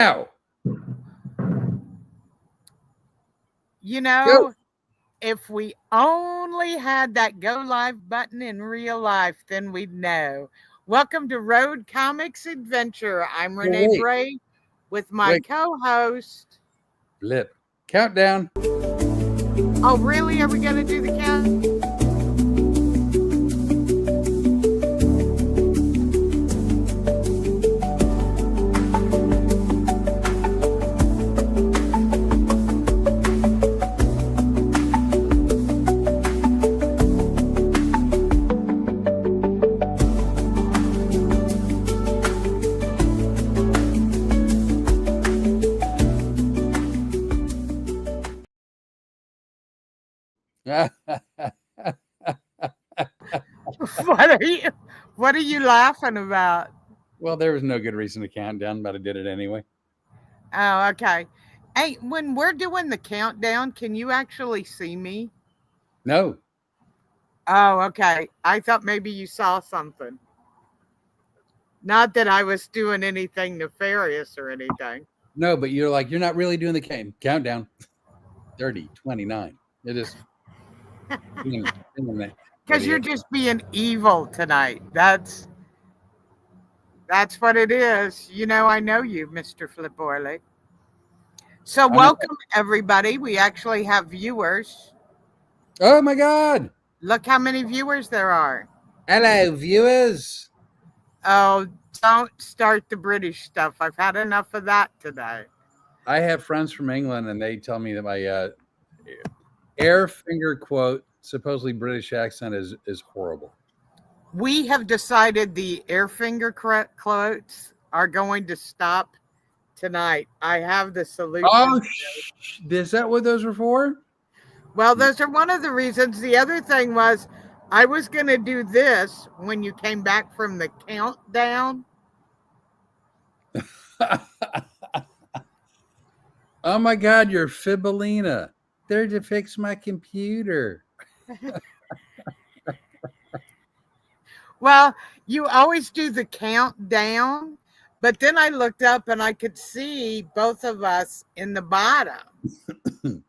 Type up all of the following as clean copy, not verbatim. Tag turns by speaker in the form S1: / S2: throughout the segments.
S1: Ow.
S2: You know, if we only had that go live button in real life, then we'd know. Welcome to Road Comics Adventure. I'm Rene
S1: Wait.
S2: Bray with my
S1: Wait.
S2: co-host.
S1: Blip. Countdown.
S2: Oh, really? Are we going to do the count? What are you laughing about?
S1: Well, there was no good reason to count down, but I did it anyway.
S2: Oh, okay. Hey, when we're doing the countdown, can you actually see me?
S1: No.
S2: Oh, okay. I thought maybe you saw something. Not that I was doing anything nefarious or anything.
S1: No, but you're not really doing the countdown. 30, 29. It is.
S2: Because you're just being evil tonight. That's what it is. You know, I know you, Mr. Flipporley. So welcome everybody. We actually have viewers.
S1: Oh my God.
S2: Look how many viewers there are.
S1: Hello, viewers.
S2: Oh, don't start the British stuff. I've had enough of that today.
S1: I have friends from England, and they tell me that my air finger quote, supposedly British accent is horrible.
S2: We have decided the air finger quotes are going to stop tonight. I have the solution.
S1: Oh, is that what those were for?
S2: Well, those are one of the reasons. The other thing was I was going to do this when you came back from the countdown.
S1: Oh my God, you're Fibbolina. There to fix my computer.
S2: Well, you always do the countdown, but then I looked up and I could see both of us in the bottom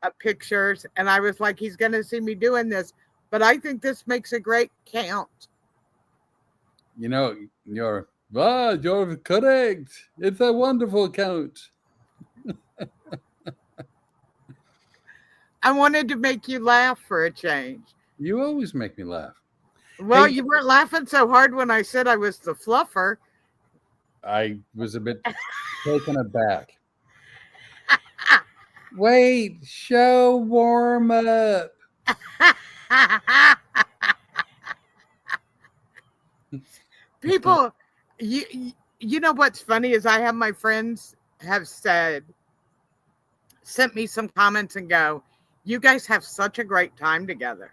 S2: of pictures, and I was like, he's going to see me doing this, but I think this makes a great count.
S1: You know, you're correct. It's a wonderful count.
S2: I wanted to make you laugh for a change.
S1: You always make me laugh.
S2: Well, you weren't laughing so hard when I said I was the Fluffer.
S1: I was a bit taken aback. Wait, show warm up.
S2: People, you know what's funny is I have my friends have sent me some comments and go, you guys have such a great time together.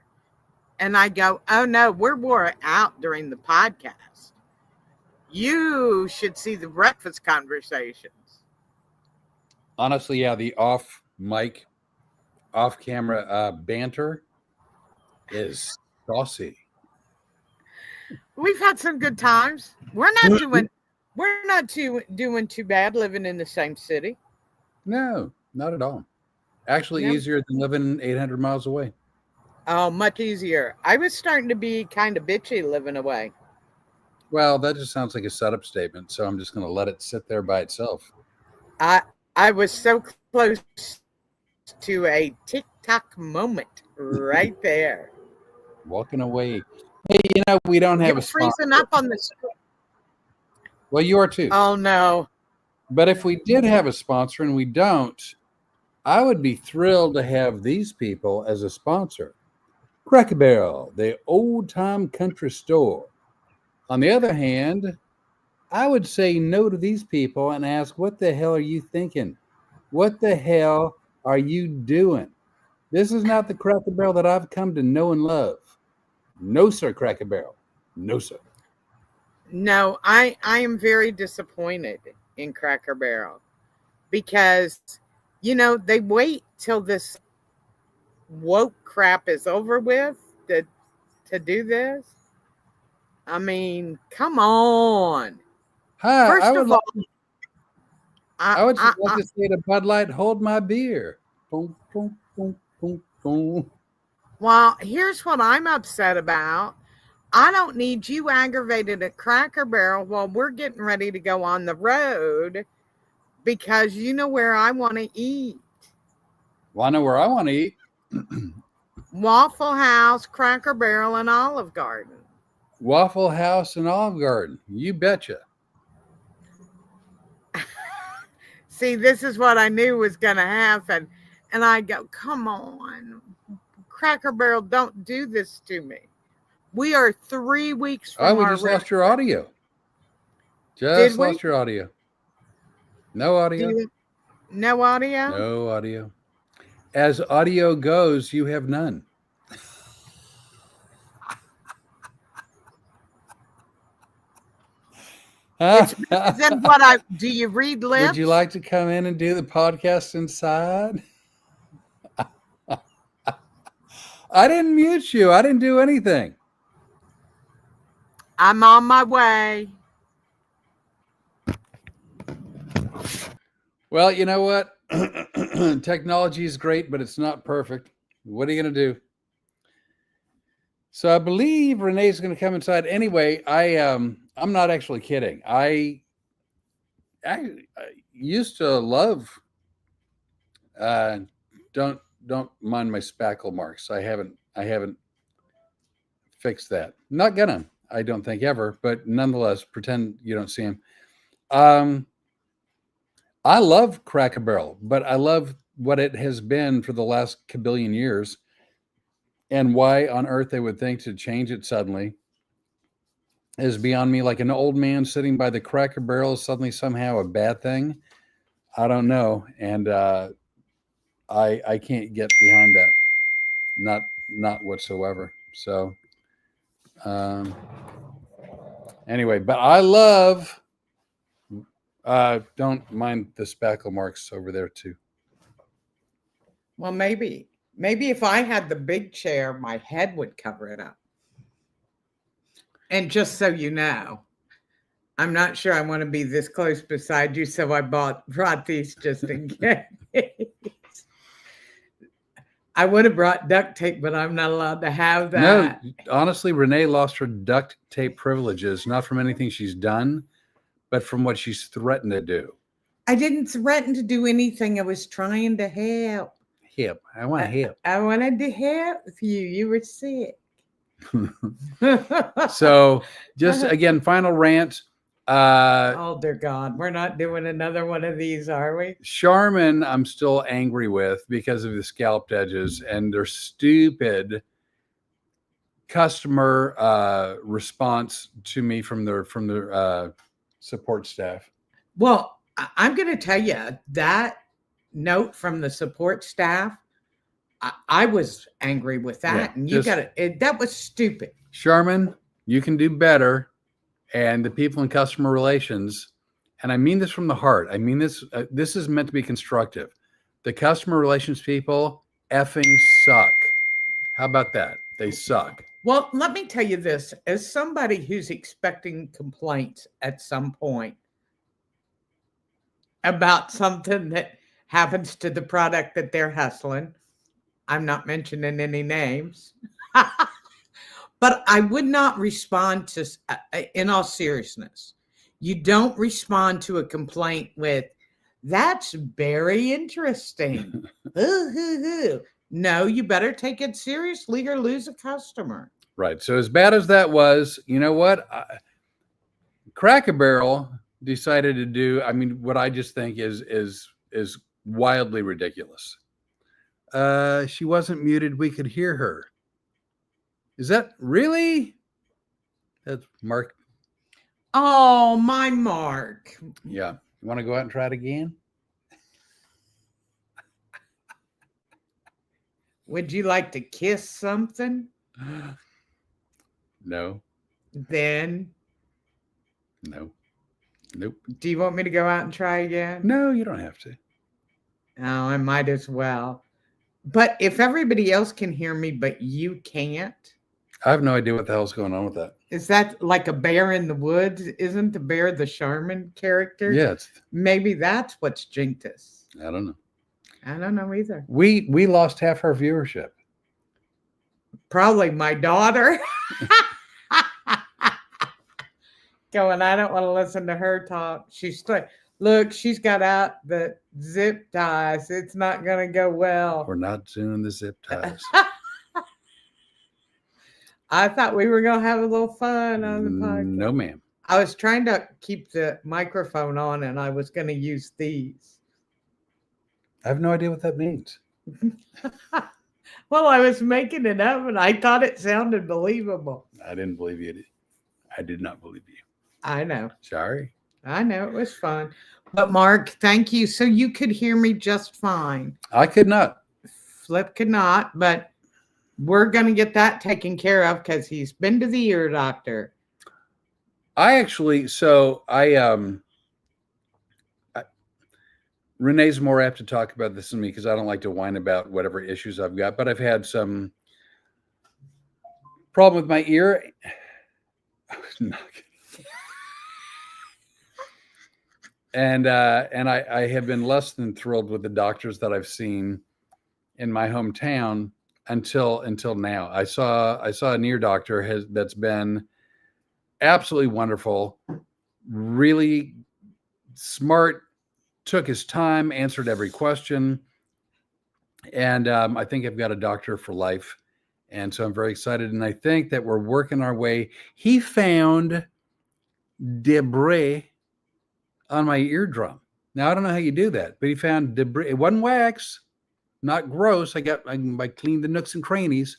S2: And I go, oh no, we're wore out during the podcast. You should see the breakfast conversations.
S1: Honestly, yeah, the off mic, off camera banter is saucy.
S2: We've had some good times. We're not doing too bad living in the same city.
S1: No, not at all. Actually, easier than living 800 miles away.
S2: Oh, much easier. I was starting to be kind of bitchy living away.
S1: Well, that just sounds like a setup statement, so I'm just going to let it sit there by itself.
S2: I was so close to a TikTok moment right there.
S1: Walking away. Hey, you know, we don't have a sponsor.
S2: Freezing up on the screen.
S1: Well, you are too.
S2: Oh, no.
S1: But if we did have a sponsor and we don't, I would be thrilled to have these people as a sponsor. Cracker Barrel, the old-time country store. On the other hand, I would say no to these people and ask, what the hell are you thinking? What the hell are you doing? This is not the Cracker Barrel that I've come to know and love. No, sir, Cracker Barrel. No, sir.
S2: No, I am very disappointed in Cracker Barrel because, you know, they wait till this woke crap is over with to do this. I mean, come on.
S1: Hi,
S2: First of all,
S1: I would just like to say to Bud Light, hold my beer. Boom, boom, boom, boom, boom.
S2: Well, here's what I'm upset about. I don't need you aggravated at Cracker Barrel while we're getting ready to go on the road because you know where I want to eat.
S1: Well, I know where I want to eat.
S2: Waffle House, Cracker Barrel, and Olive Garden.
S1: Waffle House and Olive Garden. You betcha.
S2: See, this is what I knew was going to happen. And I go, come on, Cracker Barrel, don't do this to me. We are 3 weeks from
S1: we
S2: our
S1: just lost your audio.
S2: Did we?
S1: Lost your audio. No audio.
S2: No audio?
S1: No audio. As audio goes, you have none.
S2: Then what do you read lips?
S1: Would you like to come in and do the podcast inside? I didn't mute you. I didn't do anything.
S2: I'm on my way.
S1: Well, you know what? Technology is great, but it's not perfect. What are you going to do? So I believe Renee's going to come inside. Anyway, I'm not actually kidding. I used to love. Don't mind my spackle marks. I haven't fixed that. Not gonna. I don't think ever. But nonetheless, pretend you don't see him. I love Cracker Barrel, but I love what it has been for the last kabillion years. And why on earth they would think to change it suddenly is beyond me. Like an old man sitting by the Cracker Barrel is suddenly somehow a bad thing. I don't know. And I can't get behind that. Not whatsoever. So anyway, but I love don't mind the spackle marks over there too.
S2: Well, maybe if I had the big chair, my head would cover it up. And just so you know, I'm not sure I want to be this close beside you, so I brought these just in case. I would have brought duct tape, but I'm not allowed to have that.
S1: No, honestly, Renee lost her duct tape privileges, not from anything she's done, but from what she's threatened to do.
S2: I didn't threaten to do anything. I was trying to help.
S1: I want to help.
S2: I wanted to help you. You were sick.
S1: So, just again, final rant.
S2: Oh, dear God. We're not doing another one of these, are we?
S1: Charmin, I'm still angry with because of the scalped edges and their stupid customer response to me from their support staff. Well,
S2: I'm going to tell you that note from the support staff, I was angry with that. Yeah, and you got it. That was stupid.
S1: Charmin, you can do better. And the people in customer relations, and I mean this from the heart. I mean this. This is meant to be constructive. The customer relations people effing suck. How about that? They suck.
S2: Well, let me tell you this. As somebody who's expecting complaints at some point about something that happens to the product that they're hustling, I'm not mentioning any names. But I would not respond to, in all seriousness, you don't respond to a complaint with, that's very interesting. No, you better take it seriously or lose a customer.
S1: Right. So as bad as that was, you know what? Cracker Barrel decided to do, I mean, what I just think is wildly ridiculous. She wasn't muted. We could hear her. Is that really? That's Mark.
S2: Oh, my Mark.
S1: Yeah. You want to go out and try it again?
S2: Would you like to kiss something?
S1: No.
S2: Then?
S1: No. Nope.
S2: Do you want me to go out and try again?
S1: No, you don't have to.
S2: Oh, I might as well. But if everybody else can hear me, but you can't.
S1: I have no idea what the hell's going on with that.
S2: Is that like a bear in the woods? Isn't the bear the Sherman character?
S1: Yeah,
S2: Maybe that's what's jinked us.
S1: I don't know.
S2: I don't know either.
S1: We lost half our viewership.
S2: Probably my daughter. Going, I don't want to listen to her talk. She's got out the zip ties. It's not going to go well.
S1: We're not doing the zip ties.
S2: I thought we were going to have a little fun on the podcast.
S1: No, ma'am.
S2: I was trying to keep the microphone on, and I was going to use these.
S1: I have no idea what that means.
S2: Well, I was making it up, and I thought it sounded believable.
S1: I didn't believe you. I did not believe you.
S2: I know.
S1: Sorry.
S2: I know. It was fun. But, Mark, thank you. So you could hear me just fine.
S1: I could not.
S2: Flip could not, but we're going to get that taken care of because he's been to the ear doctor.
S1: Renee's more apt to talk about this than me because I don't like to whine about whatever issues I've got, but I've had some problem with my ear. And I have been less than thrilled with the doctors that I've seen in my hometown until now. I saw an ear doctor that's been absolutely wonderful, really smart, took his time, answered every question. And I think I've got a doctor for life. And so I'm very excited. And I think that we're working our way. He found debris on my eardrum. Now, I don't know how you do that, but he found debris. It wasn't wax, not gross. I cleaned the nooks and crannies.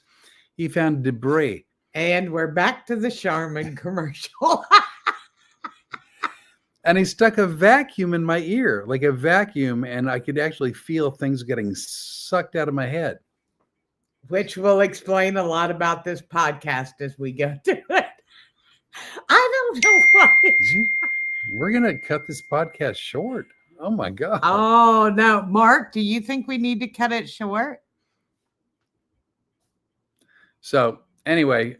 S1: He found debris.
S2: And we're back to the Charmin commercial.
S1: And he stuck a vacuum in my ear, like a vacuum, and I could actually feel things getting sucked out of my head.
S2: Which will explain a lot about this podcast as we go through it. I don't know why.
S1: We're going to cut this podcast short. Oh, my God.
S2: Oh, no. Mark, do you think we need to cut it short?
S1: So, anyway,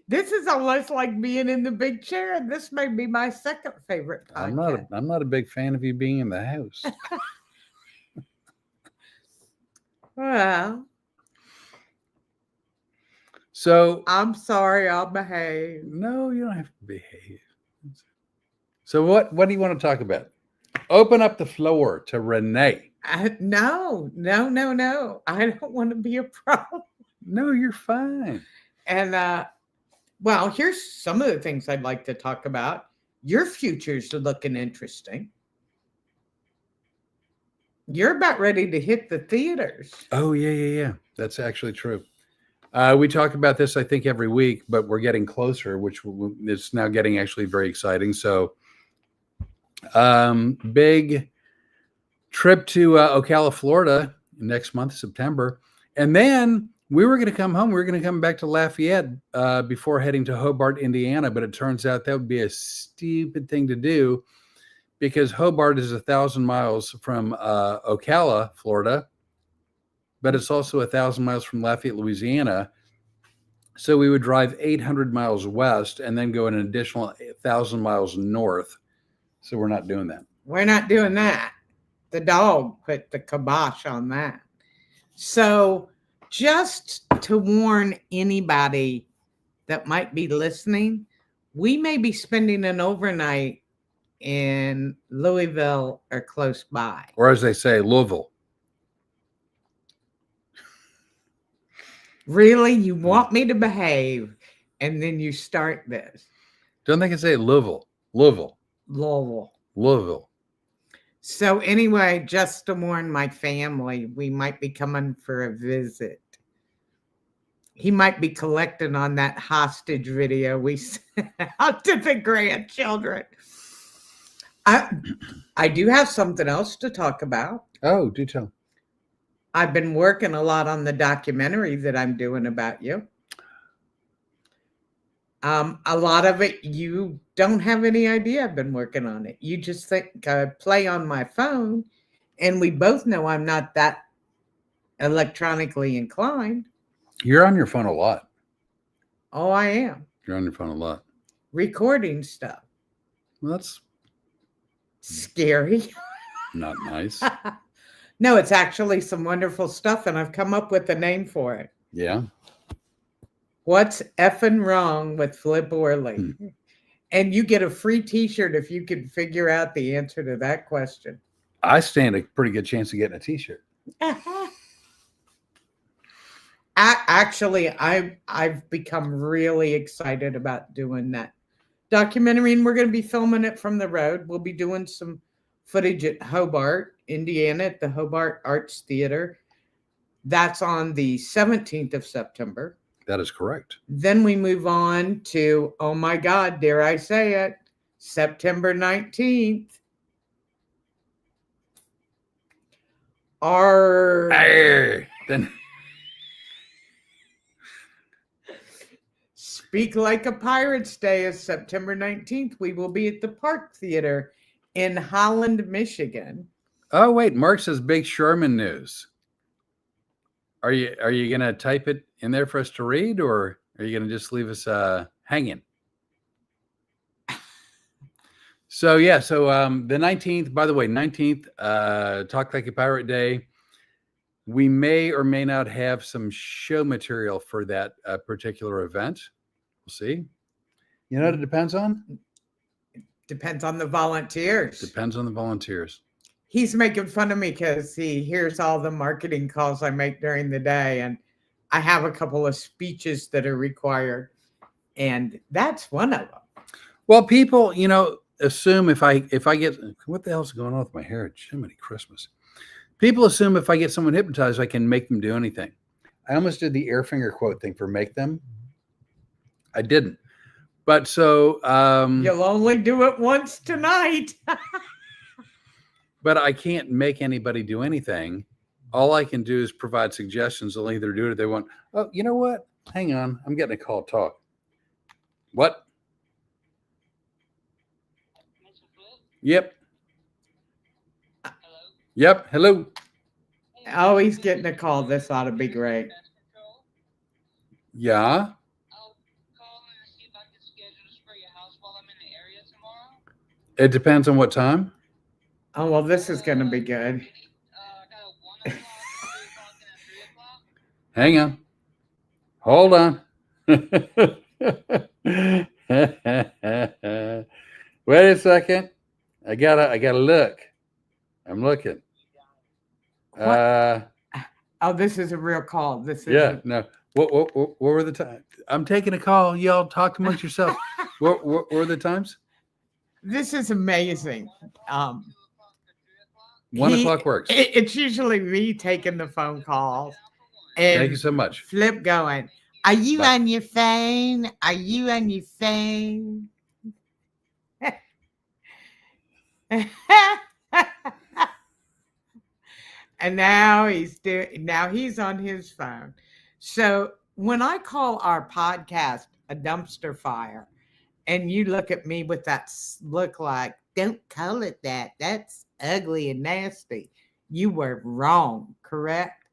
S2: this is almost like being in the big chair. This may be my second favorite podcast.
S1: I'm not a big fan of you being in the house.
S2: Well,
S1: so
S2: I'm sorry, I'll behave.
S1: No, you don't have to behave. So what do you want to talk about? Open up the floor to Rene.
S2: No. I don't want to be a problem.
S1: No, you're fine.
S2: And well, here's some of the things I'd like to talk about. Your future's looking interesting. You're about ready to hit the theaters.
S1: Oh, yeah. That's actually true. We talk about this, I think, every week, but we're getting closer, which is now getting actually very exciting. So, big trip to Ocala, Florida next month, September. And then we were going to come home. We were going to come back to Lafayette before heading to Hobart, Indiana. But it turns out that would be a stupid thing to do because Hobart is 1,000 miles from Ocala, Florida. But it's also 1,000 miles from Lafayette, Louisiana. So we would drive 800 miles west and then go an additional 1,000 miles north. So we're not doing that.
S2: We're not doing that. The dog put the kibosh on that. So just to warn anybody that might be listening, we may be spending an overnight in Louisville or close by.
S1: Or as they say, Louisville.
S2: Really? You want me to behave and then you start this?
S1: Don't they can say Louisville.
S2: So anyway, just to warn my family, we might be coming for a visit. He might be collecting on that hostage video we sent out to the grandchildren. I do have something else to talk about.
S1: Oh, do tell.
S2: I've been working a lot on the documentary that I'm doing about you. A lot of it, you don't have any idea I've been working on it. You just think I play on my phone, and we both know I'm not that electronically inclined.
S1: You're on your phone a lot.
S2: Oh, I am.
S1: You're on your phone a lot.
S2: Recording stuff.
S1: Well, that's
S2: Scary.
S1: not nice.
S2: No, it's actually some wonderful stuff, and I've come up with a name for it.
S1: Yeah.
S2: What's effing wrong with Flip Orley? And you get a free t-shirt if you can figure out the answer to that question.
S1: I stand a pretty good chance of getting a t-shirt.
S2: Actually, I've become really excited about doing that documentary, and we're going to be filming it from the road. We'll be doing some footage at Hobart, Indiana, at the Hobart Arts Theater. That's on the 17th of September.
S1: That is correct.
S2: Then we move on to, oh my God, dare I say it, September 19th.
S1: Then
S2: Speak Like a Pirate's Day is September 19th. We will be at the Park Theater in Holland, Michigan.
S1: Oh, wait, Mark says Big Sherman news. Are you gonna type it in there for us to read, or are you gonna just leave us hanging? So yeah, the 19th, by the way, 19th, Talk Like a Pirate Day. We may or may not have some show material for that particular event. We'll see. You know what it depends on?
S2: Depends on the volunteers.
S1: Depends on the volunteers.
S2: He's making fun of me because he hears all the marketing calls I make during the day, and I have a couple of speeches that are required, and that's one of them.
S1: Well, people, assume if I get, what the hell's going on with my hair? Jiminy Christmas. People assume if I get someone hypnotized, I can make them do anything. I almost did the air finger quote thing for make them. I didn't. But so
S2: you'll only do it once tonight.
S1: But I can't make anybody do anything. All I can do is provide suggestions. They'll either do it if they want. Oh, you know what? Hang on. I'm getting a call. Talk. What? Yep.
S3: Hello?
S1: Yep. Hello.
S2: Oh, he's getting a call. This ought to be great.
S1: Yeah.
S3: I'll call and see if I can schedule to spray your house while I'm in the area tomorrow.
S1: It depends on what time.
S2: Oh, well, this is going to be good.
S3: I got a 1 o'clock, 2 o'clock, and a 3 o'clock.
S1: Hang on. Hold on. Wait a second. I gotta look. I'm looking.
S2: What? Oh, this is a real call. This is
S1: no. What were the times? I'm taking a call. Y'all talk amongst yourselves. what were the times?
S2: This is amazing.
S1: 1 o'clock works.
S2: It's usually me taking the phone calls. And
S1: Thank you so much.
S2: Flip going, are you on your phone? Are you on your phone? And now he's on his phone. So when I call our podcast a dumpster fire, and you look at me with that look like, don't call it that. That's ugly and nasty. You were wrong, correct?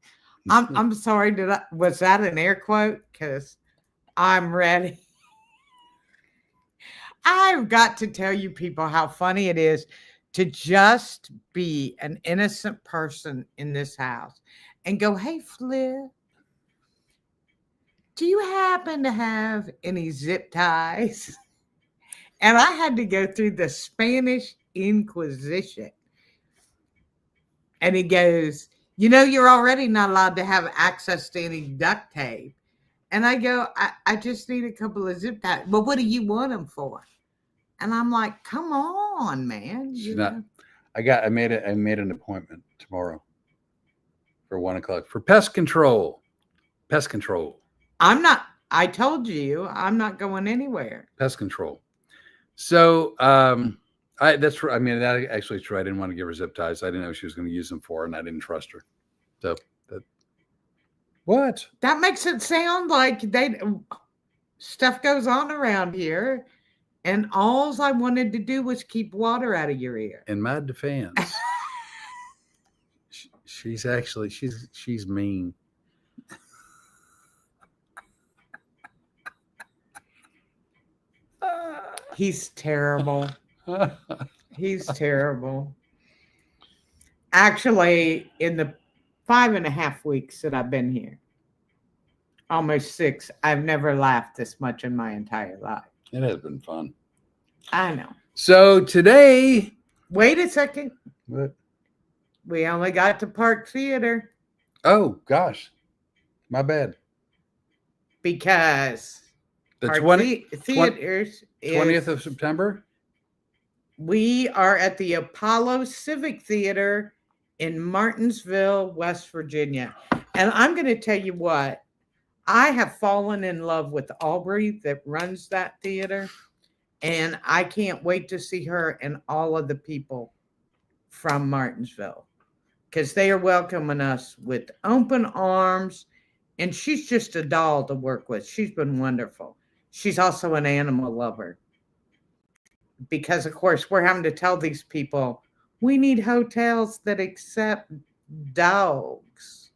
S2: I'm sorry. Was that an air quote? Because I'm ready. I've got to tell you people how funny it is to just be an innocent person in this house and go, hey, Flip, do you happen to have any zip ties? And I had to go through the Spanish Inquisition. And he goes, you're already not allowed to have access to any duct tape. And I go, I just need a couple of zip ties. Well, what do you want them for? And I'm like, come on, man.
S1: I made an appointment tomorrow for 1 o'clock for pest control. Pest control.
S2: I told you I'm not going anywhere.
S1: Pest control. So that's true. I mean, that actually true. I didn't want to give her zip ties. I didn't know what she was going to use them for, and I didn't trust her. So what?
S2: That makes it sound like stuff goes on around here, and all I wanted to do was keep water out of your ear.
S1: In my defense, She's actually she's mean.
S2: He's terrible. He's terrible. Actually, in the 5.5 weeks that I've been here, almost 6, I've never laughed this much in my entire life.
S1: It has been fun.
S2: I know.
S1: So today,
S2: Wait a second.
S1: what?
S2: We only got to Park Theater
S1: Oh gosh, my bad.
S2: because
S1: The
S2: Park
S1: 20th
S2: Theaters is,
S1: of September.
S2: we are at the Apollo Civic Theater in Martinsville, West Virginia. And I'm going to tell you what, I have fallen in love with Aubrey that runs that theater. And I can't wait to see her and all of the people from Martinsville, because they are welcoming us with open arms. And she's just a doll to work with. She's been wonderful. She's also an animal lover. Because, of course, we're having to tell these people, we need hotels that accept dogs.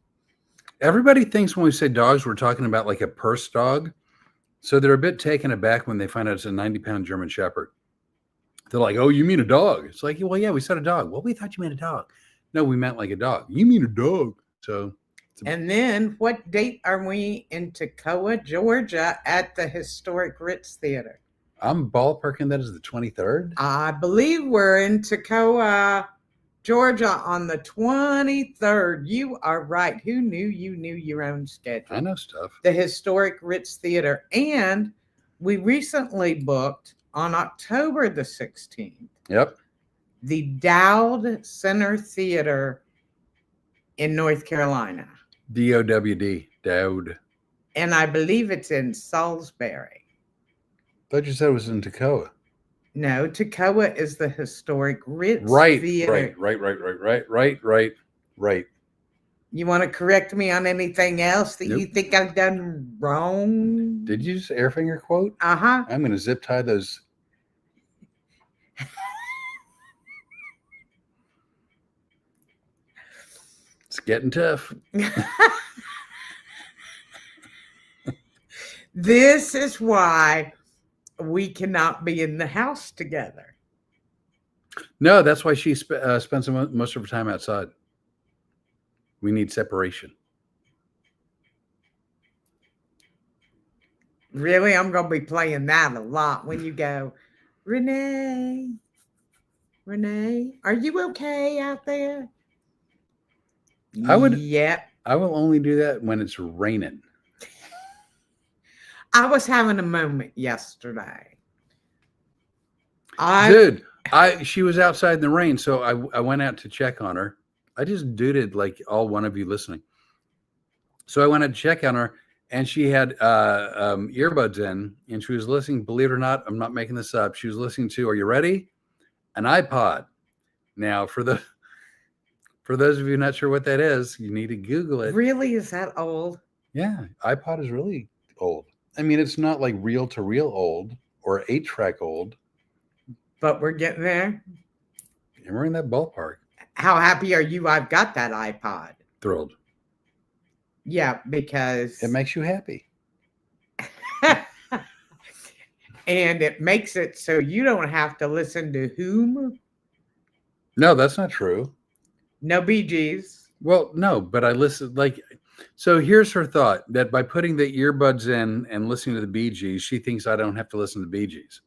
S1: Everybody thinks when we say dogs, we're talking about like a purse dog. So they're a bit taken aback when they find out it's a 90-pound German Shepherd. They're like, oh, you mean a dog? It's like, well, yeah, we said a dog. Well, we thought you meant a dog. No, we meant like a dog. You mean a dog. So.
S2: And then what date are we in Toccoa, Georgia at the historic Ritz Theater?
S1: I'm ballparking that as the 23rd.
S2: I believe we're in Toccoa, Georgia on the 23rd. You are right. Who knew you knew your own schedule?
S1: I know stuff.
S2: The historic Ritz Theater. And we recently booked on October the 16th.
S1: Yep.
S2: The Dowd Center Theater in North Carolina.
S1: DOWD. Dowd.
S2: And I believe it's in Salisbury.
S1: Thought you said it was in Toccoa.
S2: No, Toccoa is the historic Ritz
S1: Right.
S2: Theater.
S1: Right.
S2: You want to correct me on anything else that you think I've done wrong?
S1: Did you just air finger quote?
S2: Uh-huh.
S1: I'm going to zip tie those. It's getting tough.
S2: This is why we cannot be in the house together.
S1: No, that's why she spends most of her time outside. We need separation.
S2: Really, I'm going to be playing that a lot when you go, Rene, are you okay out there?
S1: I would.
S2: Yep.
S1: I will only do that when it's raining.
S2: I was having a moment yesterday.
S1: Dude, she was outside in the rain, so I went out to check on her. I just duded like all one of you listening. So I went out to check on her, and she had earbuds in, and she was listening. Believe it or not, I'm not making this up. She was listening to, are you ready? An iPod. Now, for those of you not sure what that is, you need to Google it.
S2: Really? Is that old?
S1: Yeah, iPod is really old. I mean, it's not like reel-to-reel old or 8-track old.
S2: But we're getting there.
S1: And we're in that ballpark.
S2: How happy are you I've got that iPod?
S1: Thrilled.
S2: Yeah, because
S1: It makes you happy.
S2: and it makes it so you don't have to listen to whom?
S1: No, that's not true.
S2: No Bee Gees.
S1: Well, no, but I listen so here's her thought that by putting the earbuds in and listening to the Bee Gees, she thinks I don't have to listen to the Bee Gees.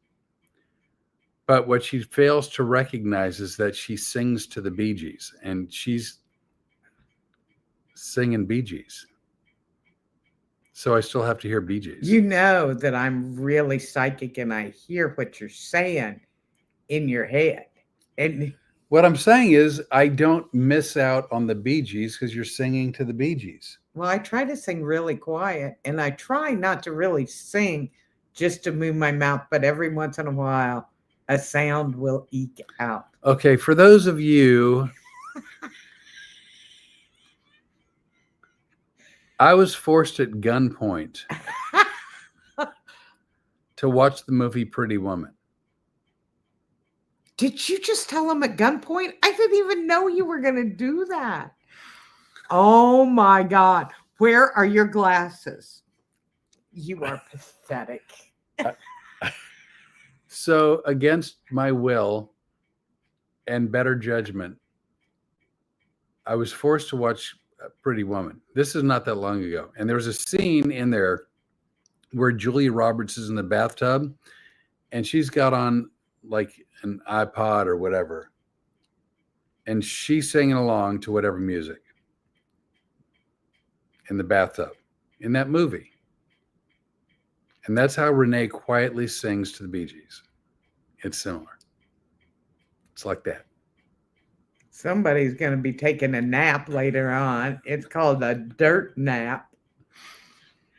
S1: But what she fails to recognize is that she sings to the Bee Gees, and she's singing Bee Gees. So I still have to hear Bee Gees.
S2: You know that I'm really psychic and I hear what you're saying in your head. And
S1: what I'm saying is I don't miss out on the Bee Gees because you're singing to the Bee Gees.
S2: well, I try to sing really quiet, and I try not to really sing just to move my mouth, but every once in a while, a sound will eke out.
S1: Okay, for those of you, I was forced at gunpoint to watch the movie Pretty Woman.
S2: Did you just tell him at gunpoint? I didn't even know you were going to do that. Oh my God. Where are your glasses? You are pathetic.
S1: So against my will and better judgment, I was forced to watch Pretty Woman. This is not that long ago. And there was a scene in there where Julia Roberts is in the bathtub and she's got on like an iPod or whatever. And she's singing along to whatever music in the bathtub in that movie. And that's how Rene quietly sings to the Bee Gees. It's similar. It's like that.
S2: Somebody's going to be taking a nap later on. It's called a dirt nap.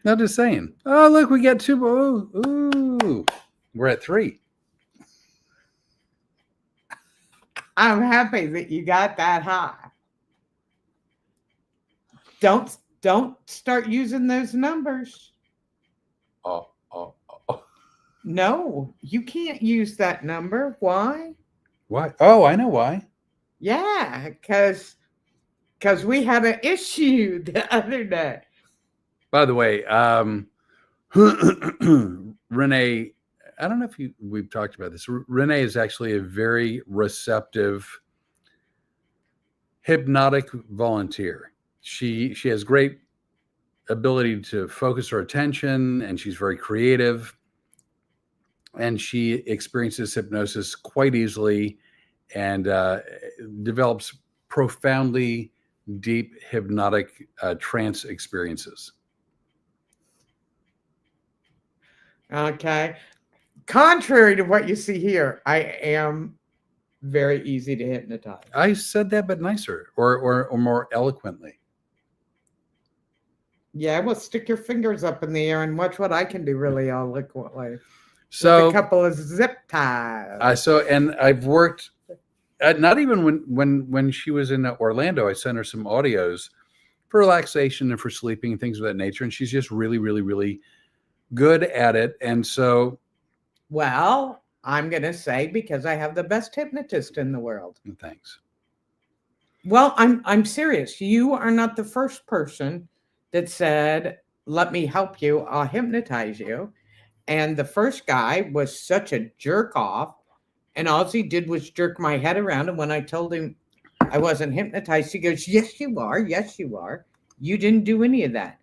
S1: Not just saying. Oh, look, we got 2. Ooh. We're at 3.
S2: I'm happy that you got that high. Don't start using those numbers.
S1: Oh.
S2: No, you can't use that number. Why?
S1: Why? Oh, I know why.
S2: Yeah, because we had an issue the other day.
S1: By the way, Rene, I don't know if we've talked about this. Rene is actually a very receptive, hypnotic volunteer. She has great ability to focus her attention, and she's very creative. And she experiences hypnosis quite easily and develops profoundly deep hypnotic trance experiences.
S2: Okay. Contrary to what you see here, I am very easy to hypnotize.
S1: I said that, but nicer or more eloquently.
S2: Yeah, well, stick your fingers up in the air and watch what I can do really eloquently.
S1: So
S2: with a couple of zip ties.
S1: And I've worked. Not even when she was in Orlando, I sent her some audios for relaxation and for sleeping and things of that nature, and she's just really, really, really good at it. And so,
S2: well, I'm going to say because I have the best hypnotist in the world.
S1: Thanks.
S2: Well, I'm serious. You are not the first person that said, "Let me help you. I'll hypnotize you." And the first guy was such a jerk off, and all he did was jerk my head around. And when I told him I wasn't hypnotized, he goes, "Yes, you are. Yes, you are. You didn't do any of that.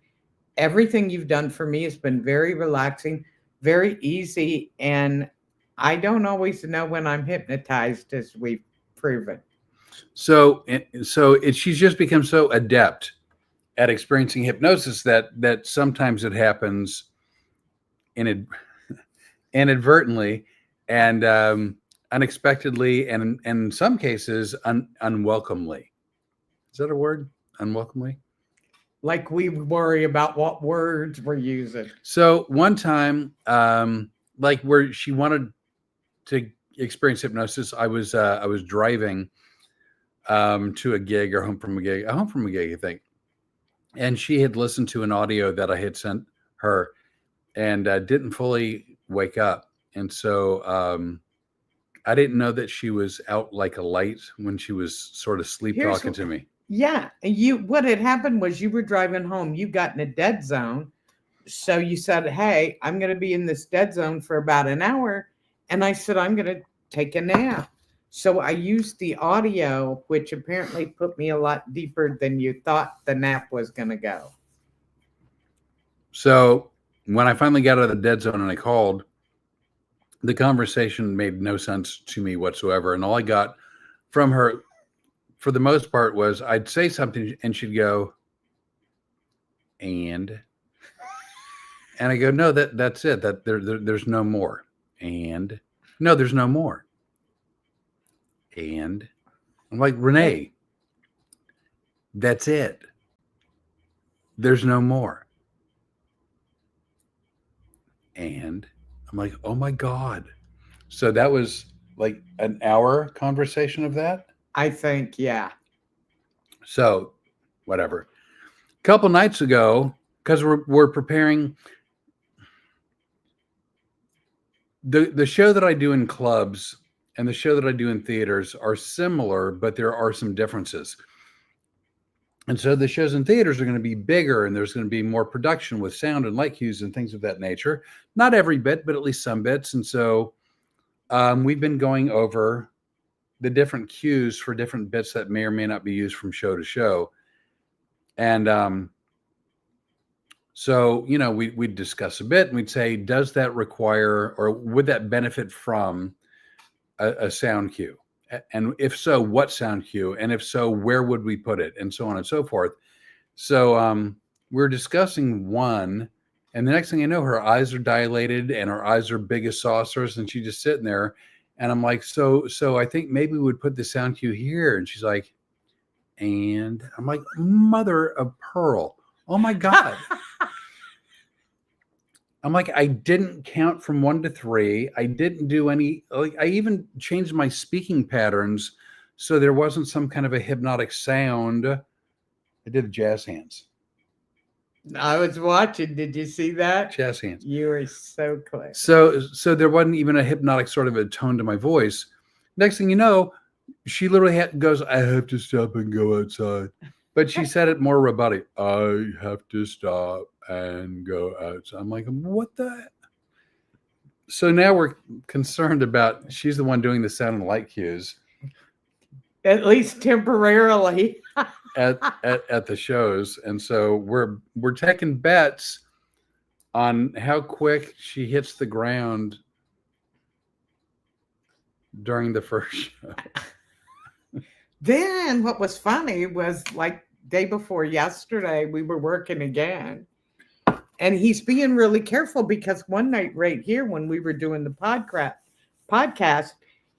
S2: Everything you've done for me has been very relaxing, very easy, and I don't always know when I'm hypnotized, as we've proven."
S1: So she's just become so adept at experiencing hypnosis that sometimes it happens inadvertently and unexpectedly, and in some cases unwelcomely. Is that a word? Unwelcomely?
S2: Like we worry about what words we're using.
S1: So one time, like where she wanted to experience hypnosis, I was driving to a gig or home from a gig, I think. And she had listened to an audio that I had sent her and didn't fully wake up. And so I didn't know that she was out like a light when she was sort of sleep talking to me.
S2: Yeah. What had happened was you were driving home. You got in a dead zone. So you said, "Hey, I'm going to be in this dead zone for about an hour." And I said, "I'm going to take a nap." So I used the audio, which apparently put me a lot deeper than you thought the nap was going to go.
S1: So when I finally got out of the dead zone and I called, the conversation made no sense to me whatsoever. And all I got from her, for the most part, was I'd say something and she'd go, and I go, "No, that's it. That there's no more." And no, there's no more. And I'm like, "Rene, that's it. There's no more." And I'm like, "Oh my God." So that was like an hour conversation of that.
S2: I think, yeah.
S1: So whatever. A couple nights ago, because we're preparing the show that I do in clubs and the show that I do in theaters are similar, but there are some differences. And so the shows in theaters are going to be bigger, and there's going to be more production with sound and light cues and things of that nature. Not every bit, but at least some bits. And so we've been going over the different cues for different bits that may or may not be used from show to show. And so, we'd discuss a bit and we'd say, does that require, or would that benefit from a sound cue? And if so, what sound cue? And if so, where would we put it? And so on and so forth. So we're discussing one, and the next thing I know, her eyes are dilated and her eyes are big as saucers, and she's just sitting there. And I'm like, so I think maybe we would put the sound cue here. And she's like, and I'm like, mother of pearl. Oh my God. I'm like, I didn't count from 1 to 3. I didn't do any, like, I even changed my speaking patterns so there wasn't some kind of a hypnotic sound. I did the jazz hands.
S2: I was watching. Did you see that?
S1: Jazz hands.
S2: You were so clear.
S1: So there wasn't even a hypnotic sort of a tone to my voice. Next thing you know, she literally goes, I have to stop and go outside. But she said it more robotic. I have to stop and go outside. I'm like, what the? So now we're concerned about, she's the one doing the sound and light cues.
S2: At least temporarily.
S1: at the shows. And so we're taking bets on how quick she hits the ground during the first show.
S2: Then what was funny was, like, day before yesterday, we were working again. And he's being really careful because one night right here when we were doing the podcast,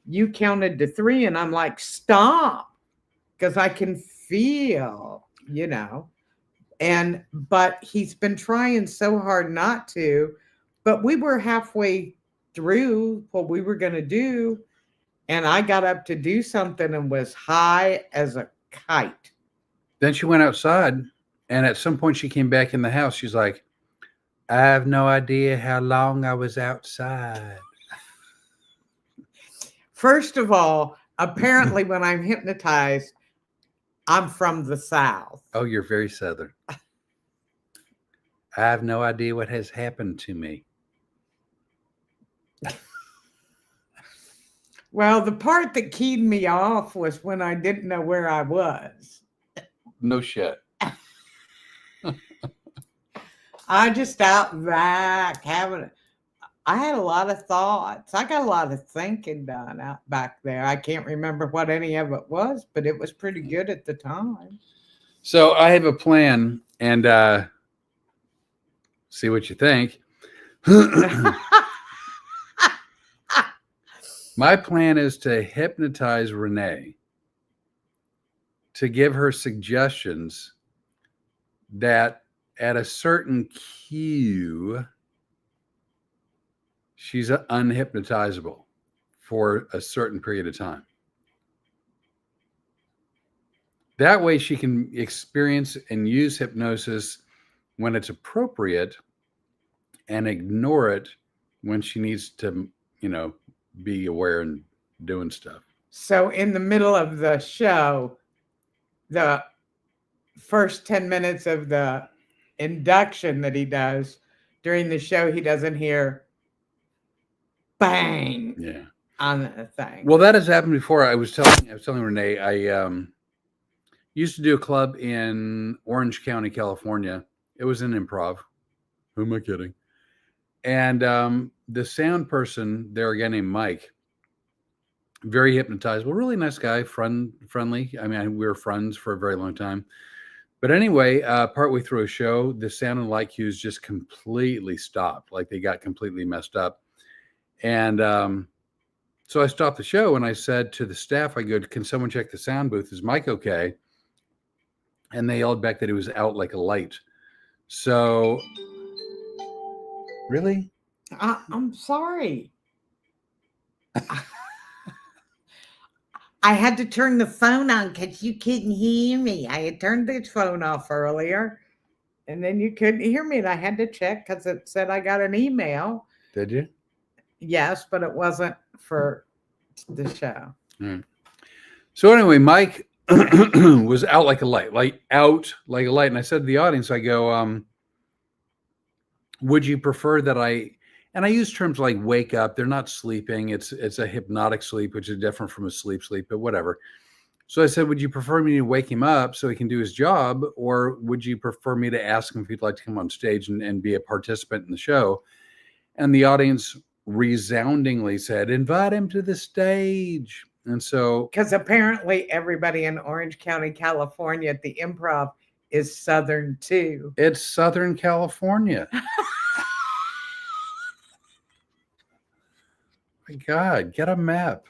S2: you counted to 3 and I'm like, stop, because I can feel, but he's been trying so hard not to, but we were halfway through what we were going to do. And I got up to do something and was high as a kite.
S1: Then she went outside, and at some point she came back in the house. She's like, I have no idea how long I was outside.
S2: First of all, apparently when I'm hypnotized, I'm from the South.
S1: Oh, you're very Southern. I have no idea what has happened to me.
S2: Well, the part that keyed me off was when I didn't know where I was.
S1: No shit.
S2: I just out back I had a lot of thoughts. I got a lot of thinking done out back there. I can't remember what any of it was, but it was pretty good at the time.
S1: So I have a plan, and see what you think. My plan is to hypnotize Rene, to give her suggestions that at a certain cue, she's unhypnotizable for a certain period of time. That way she can experience and use hypnosis when it's appropriate and ignore it when she needs to, be aware and doing stuff.
S2: So in the middle of the show, the first 10 minutes of the induction that he does during the show, he doesn't hear bang on the thing.
S1: Well, that has happened before. I was telling Rene, I used to do a club in Orange County, California. It was an improv. Who am I kidding? And the sound person there, a guy named Mike, very hypnotizable, really nice guy, friendly. I mean, we were friends for a very long time. But anyway, partway through a show, the sound and light cues just completely stopped. Like they got completely messed up. And so I stopped the show and I said to the staff, I go, can someone check the sound booth? Is Mike okay? And they yelled back that he was out like a light. So, really?
S2: I'm sorry. I had to turn the phone on because you couldn't hear me. I had turned the phone off earlier, and then you couldn't hear me, and I had to check because it said I got an email.
S1: Did you?
S2: Yes, but it wasn't for the show.
S1: So anyway, Mike was out like a light, out like a light. And I said to the audience, I go, would you prefer that and I use terms like wake up. They're not sleeping. It's a hypnotic sleep, which is different from a sleep, but whatever. So I said, would you prefer me to wake him up so he can do his job? Or would you prefer me to ask him if he'd like to come on stage and be a participant in the show? And the audience resoundingly said, invite him to the stage. And so,
S2: Because apparently everybody in Orange County, California at the Improv is Southern too.
S1: it's Southern California. My God, get a map.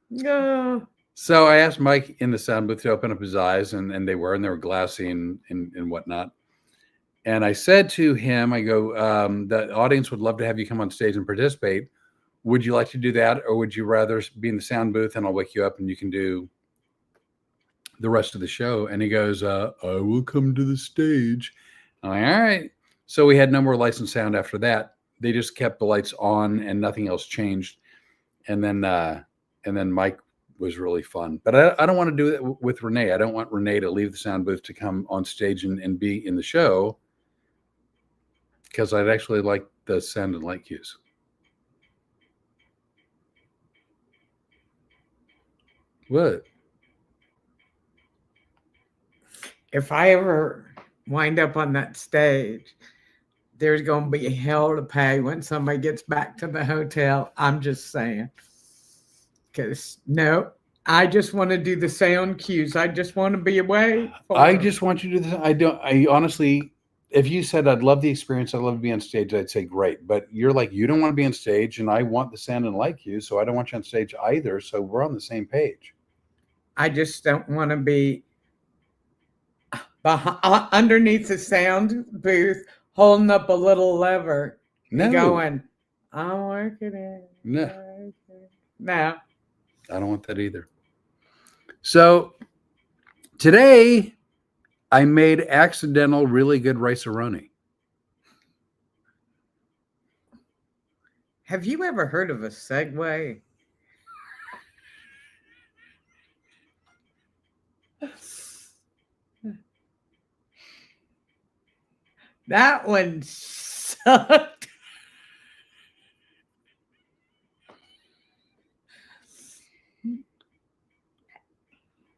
S2: No.
S1: So I asked Mike in the sound booth to open up his eyes, and they were glassy and whatnot. And I said to him, I go, the audience would love to have you come on stage and participate. Would you like to do that? Or would you rather be in the sound booth and I'll wake you up and you can do the rest of the show? And he goes, I will come to the stage. I'm like, all right. So we had no more lights and sound after that. They just kept the lights on and nothing else changed. And then Mike was really fun. But I don't want to do it with Rene. I don't want Rene to leave the sound booth to come on stage and be in the show, because I'd actually like the sound and light cues. What?
S2: If I ever wind up on that stage, there's going to be hell to pay when somebody gets back to the hotel. I'm just saying. Because, no, I just want to do the sound cues. I just want to be away.
S1: I just want you to do this. I honestly, if you said I'd love the experience, I'd love to be on stage, I'd say great. But you're like, you don't want to be on stage, and I want the sound and light cues, so I don't want you on stage either. So we're on the same page.
S2: I just don't want to be underneath the sound booth holding up a little lever
S1: No.
S2: going, I'm working it.
S1: No.
S2: No.
S1: I don't want that either. So today I made accidental really good rice-a-roni.
S2: Have you ever heard of a segue? That one sucked.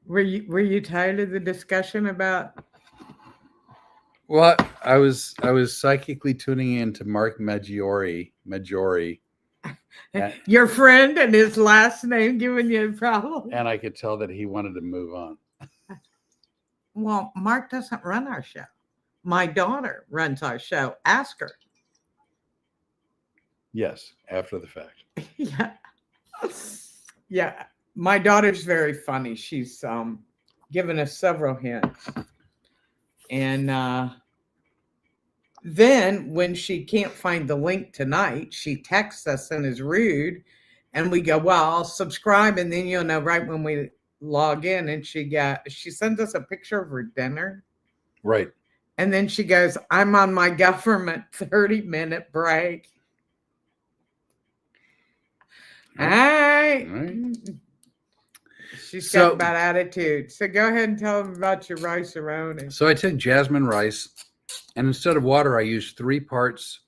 S2: Were you tired of the discussion about?
S1: Well, I was psychically tuning in to Mark Maggiore,
S2: Your friend and his last name giving you a problem?
S1: and I could tell that he wanted to move on.
S2: Well, Mark doesn't run our show. My daughter runs our show. Ask her.
S1: Yes, after the fact.
S2: Yeah. Yeah. My daughter's very funny. She's given us several hints. And then when she can't find the link tonight, she texts us and is rude. And we go, well, I'll subscribe. And then you'll know right when we log in. And she sends us a picture of her dinner.
S1: Right.
S2: And then she goes, I'm on my government 30-minute break. All right. She's got a bad attitude. So go ahead and tell them about your rice-a-roni.
S1: So I took jasmine rice, and instead of water, I used 3 parts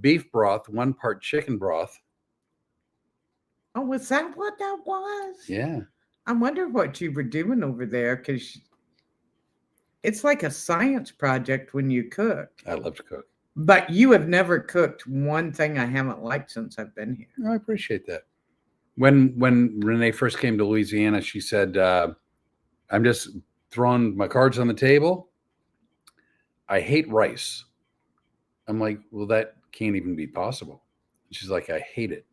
S1: beef broth, 1 part chicken broth.
S2: Oh, was that what that was?
S1: Yeah.
S2: I wonder what you were doing over there, because it's like a science project when you cook.
S1: I love to cook.
S2: But you have never cooked one thing I haven't liked since I've been here.
S1: I appreciate that. When Rene first came to Louisiana, she said, I'm just throwing my cards on the table. I hate rice. I'm like, well, that can't even be possible. She's like, I hate it.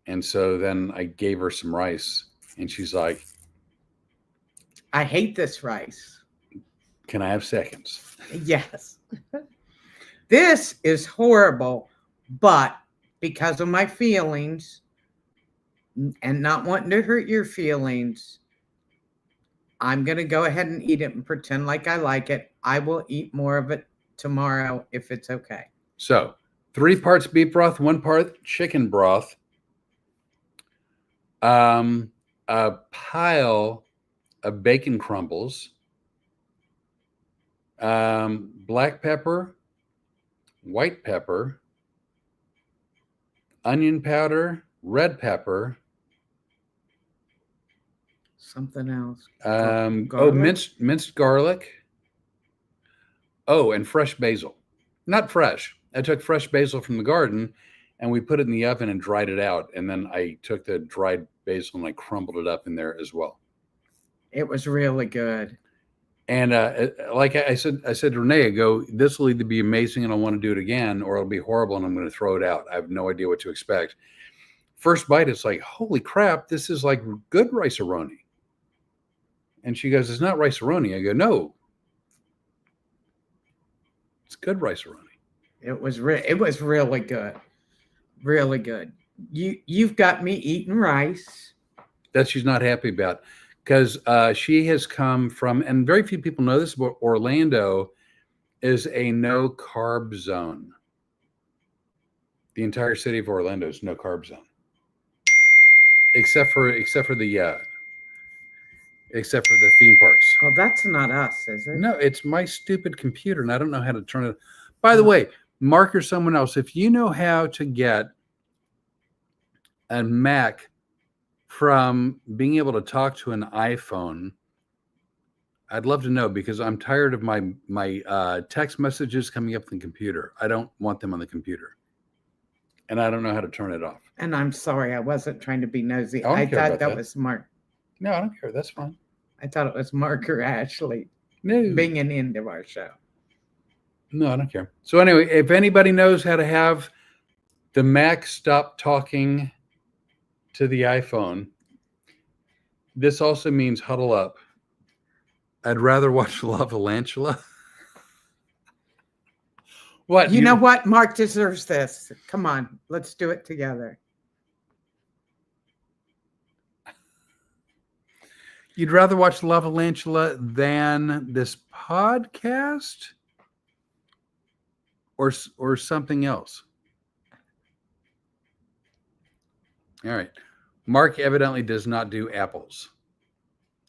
S1: And so then I gave her some rice, and she's like,
S2: I hate this rice.
S1: Can I have seconds?
S2: Yes. This is horrible, but because of my feelings and not wanting to hurt your feelings, I'm going to go ahead and eat it and pretend like I like it. I will eat more of it tomorrow if it's okay.
S1: So 3 parts beef broth, 1 part chicken broth, a pile of bacon crumbles, black pepper, white pepper, onion powder, red pepper,
S2: Something else.
S1: minced garlic. Oh, and fresh basil. Not fresh. I took fresh basil from the garden and we put it in the oven and dried it out. And then I took the dried basil and I crumbled it up in there as well.
S2: It was really good.
S1: And like I said to Rene, I go, this will either be amazing and I'll want to do it again, or it'll be horrible and I'm going to throw it out. I have no idea what to expect. First bite, it's like, holy crap, this is like good rice-a-roni. And she goes, it's not rice-a-roni. I go, no. It's good rice-a-roni.
S2: It was really good. Really good. You've got me eating rice.
S1: That she's not happy about, because she has come from, and very few people know this, but Orlando is a no carb zone. The entire city of Orlando is no carb zone, except for the theme parks.
S2: Oh, that's not us, is it?
S1: No, it's my stupid computer, and I don't know how to turn it. By the way, Mark or someone else, if you know how to get a Mac from being able to talk to an iPhone, I'd love to know, because I'm tired of my text messages coming up on the computer. I don't want them on the computer, and I don't know how to turn it off.
S2: And I'm sorry, I wasn't trying to be nosy.
S1: I
S2: I
S1: don't care
S2: thought
S1: about
S2: that
S1: that.
S2: was Mark.
S1: No, I don't care. That's fine.
S2: I thought it was Mark or Ashley
S1: No,
S2: being an end of our show.
S1: no, I don't care. So anyway, if anybody knows how to have the Mac stop talking to the iPhone, this also means huddle up. I'd rather watch Lavalantula. What?
S2: You know what? Mark deserves this. Come on, let's do it together.
S1: You'd rather watch Lavalantula than this podcast, or something else? All right. Mark evidently does not do apples.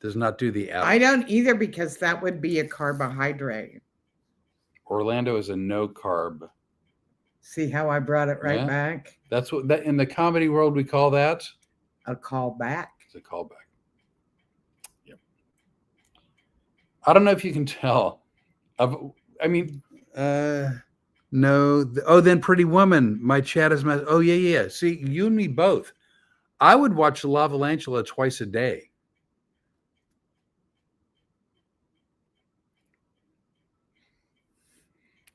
S1: Does not do the apple.
S2: I don't either, because that would be a carbohydrate.
S1: Orlando is a no carb.
S2: See how I brought it right
S1: Yeah.
S2: back?
S1: That's what that in the comedy world we call that.
S2: A callback.
S1: It's a callback. Yep. I don't know if you can tell. No. Oh, then Pretty Woman. My chat is my. Oh yeah. See, you and me both. I would watch Lavalantula twice a day.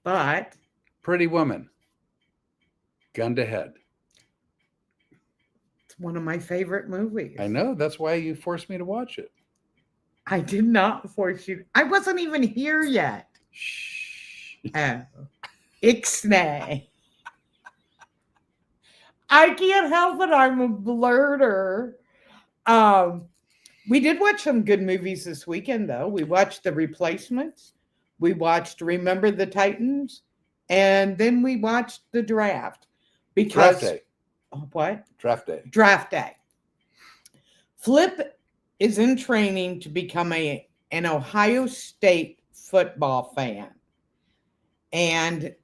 S2: But
S1: Pretty Woman. Gun to head.
S2: it's one of my favorite movies.
S1: I know. That's why you forced me to watch it.
S2: I did not force you. I wasn't even here yet.
S1: Shh.
S2: Oh. Ixnay. I can't help it. I'm a blurter. We did watch some good movies this weekend, though. We watched The Replacements. We watched Remember the Titans. And then we watched The Draft. Because,
S1: Draft day.
S2: What?
S1: Draft day.
S2: Draft day. Flip is in training to become an Ohio State football fan. And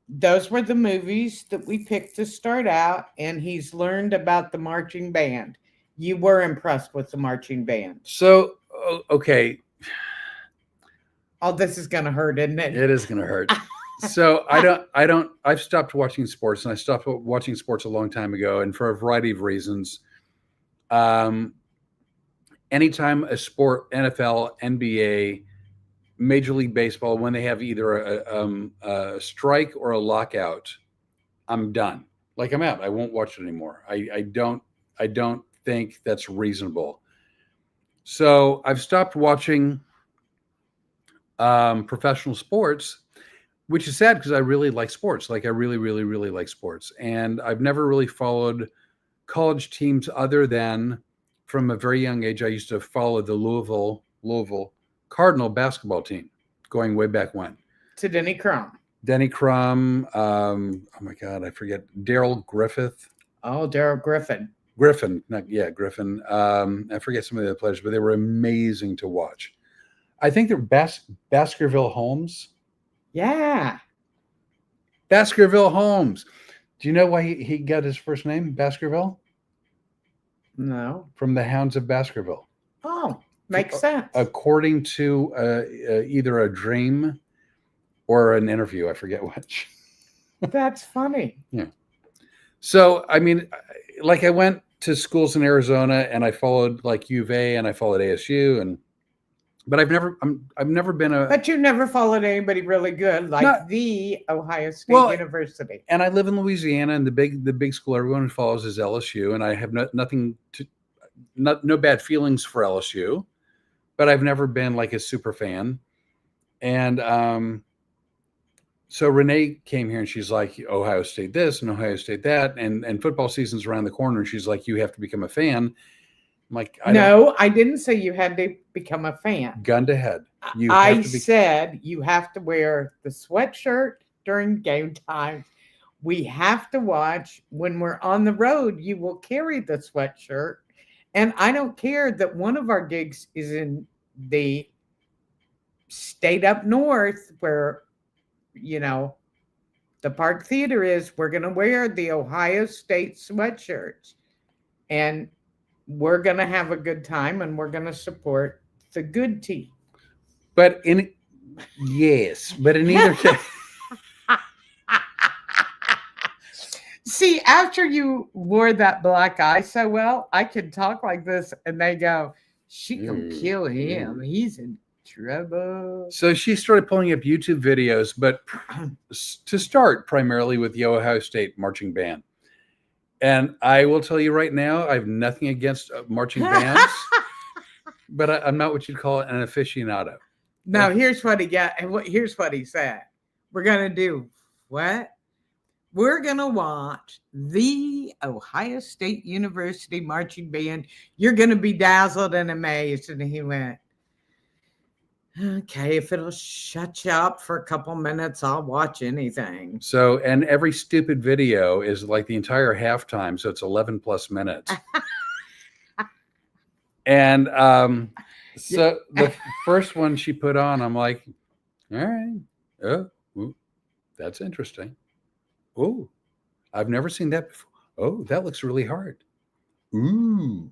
S2: those were the movies that we picked to start out. And he's learned about the marching band. You were impressed with the marching band.
S1: So, okay.
S2: Oh, this is going to hurt, isn't it?
S1: It is going to hurt. So I've stopped watching sports, and I stopped watching sports a long time ago, and for a variety of reasons. Anytime a sport, NFL, NBA, Major League Baseball, when they have either a strike or a lockout, I'm done. Like, I'm out. I won't watch it anymore. I don't think that's reasonable. So I've stopped watching professional sports, which is sad because I really like sports. Like, I really, really, really like sports. And I've never really followed college teams other than from a very young age. I used to follow the Louisville Cardinal basketball team going way back when.
S2: To Denny Crum.
S1: Denny Crum. Oh my God, I forget. Daryl Griffith.
S2: Oh, Daryl Griffin.
S1: Griffin. Griffin. I forget some of the other players, but they were amazing to watch. I think they're Baskerville Holmes.
S2: Yeah.
S1: Baskerville Holmes. Do you know why he got his first name, Baskerville?
S2: No.
S1: From the Hounds of Baskerville.
S2: Oh, makes sense.
S1: According to either a dream or an interview. I forget which.
S2: That's funny.
S1: Yeah. So, I mean, like I went to schools in Arizona and I followed like U of A and I followed ASU but I've never been a.
S2: But you never followed anybody really good like the Ohio State University.
S1: And I live in Louisiana, and the big school everyone follows is LSU, and I have no bad feelings for LSU, but I've never been like a super fan. And so Rene came here and she's like, Ohio State this and Ohio State that, and football season's around the corner, and she's like, you have to become a fan. I'm like,
S2: I didn't say you had to become a fan.
S1: Gun to head.
S2: I said you have to wear the sweatshirt during game time. We have to watch when we're on the road. You will carry the sweatshirt. And I don't care that one of our gigs is in the state up north where, the Park Theater is. We're going to wear the Ohio State sweatshirts. And we're going to have a good time, and we're going to support the good team.
S1: But in either case.
S2: See, after you wore that black eye so well, I could talk like this, and they go, she can kill him. He's in trouble.
S1: So she started pulling up YouTube videos, but to start primarily with the Ohio State marching band. And I will tell you right now, I have nothing against marching bands, but I'm not what you'd call an aficionado.
S2: No, here's what he got. Here's what he said. We're going to do what? We're going to watch the Ohio State University marching band. You're going to be dazzled and amazed. And he went, okay, if it'll shut you up for a couple minutes, I'll watch anything.
S1: So, and every stupid video is like the entire halftime. So it's 11 plus minutes. And so the first one she put on, I'm like, all right. Oh, ooh, that's interesting. Oh, I've never seen that before. Oh, that looks really hard. Ooh.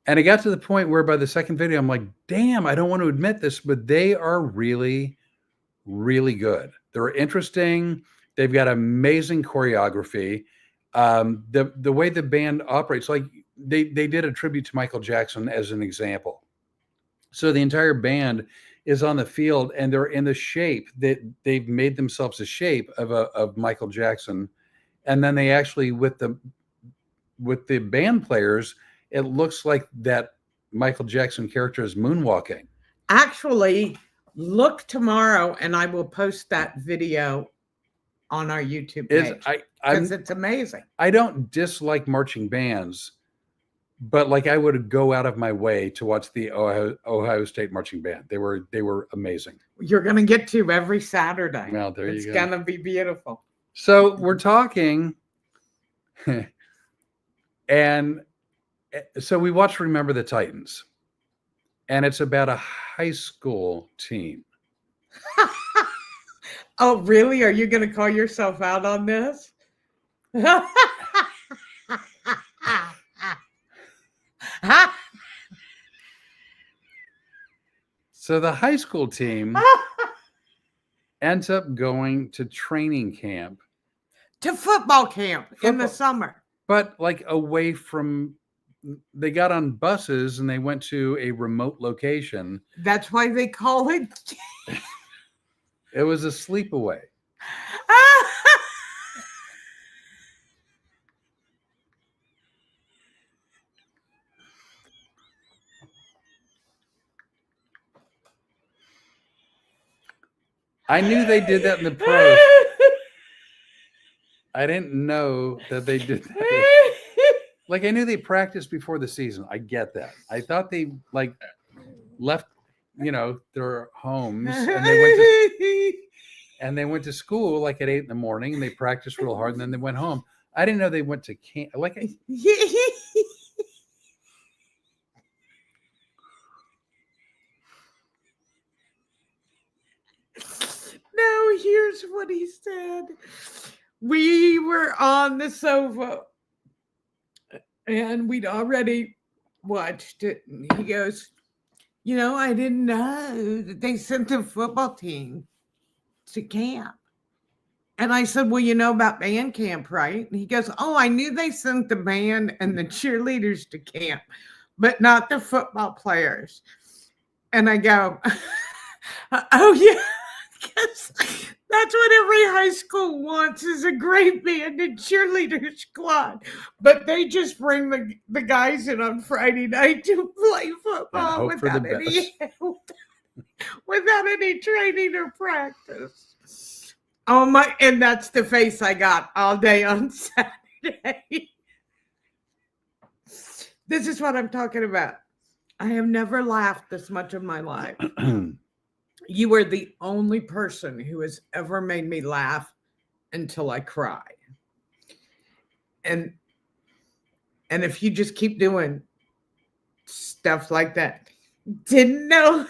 S1: And it got to the point where by the second video, I'm like, damn, I don't want to admit this, but they are really, really good. They're interesting. They've got amazing choreography. The way the band operates, like they did a tribute to Michael Jackson as an example. So the entire band is on the field and they're in the shape that they've made themselves a shape of Michael Jackson. And then they actually, with the band players, it looks like that Michael Jackson character is moonwalking.
S2: Actually, look tomorrow and I will post that video on our YouTube page. Because it's amazing.
S1: I don't dislike marching bands, but like I would go out of my way to watch the Ohio State marching band. They were amazing.
S2: You're going to get to every Saturday.
S1: Well, there you go.
S2: It's going to be beautiful.
S1: So we're talking and so we watched Remember the Titans, and it's about a high school team.
S2: Oh, really? Are you going to call yourself out on this?
S1: So the high school team ends up going to training camp.
S2: To football camp in the summer.
S1: But like away from... They got on buses and they went to a remote location.
S2: That's why they call it.
S1: It was a sleepaway. I knew they did that in the pros. I didn't know that they did that. Like I knew they practiced before the season. I get that. I thought they like left, their homes and they went and they went to school like at 8 a.m. and they practiced real hard, and then they went home. I didn't know they went to camp. Like,
S2: No, here's what he said. We were on the sofa and we'd already watched it. And he goes, I didn't know that they sent the football team to camp. And I said, well, you know about band camp, right? And he goes, oh, I knew they sent the band and the cheerleaders to camp, but not the football players. And I go, oh, yeah. Because that's what every high school wants is a great band and cheerleader squad. But they just bring the guys in on Friday night to play football without any training or practice. Oh my, and that's the face I got all day on Saturday. This is what I'm talking about. I have never laughed this much in my life. You are the only person who has ever made me laugh until I cry. And if you just keep doing stuff like that, I didn't know.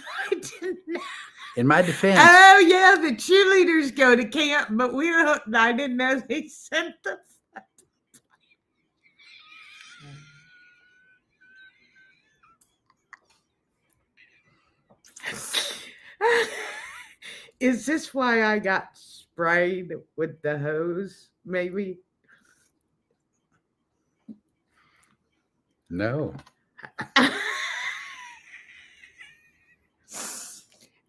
S1: In my defense.
S2: Oh, yeah, the cheerleaders go to camp, but I didn't know they sent them. Is this why I got sprayed with the hose, maybe?
S1: No.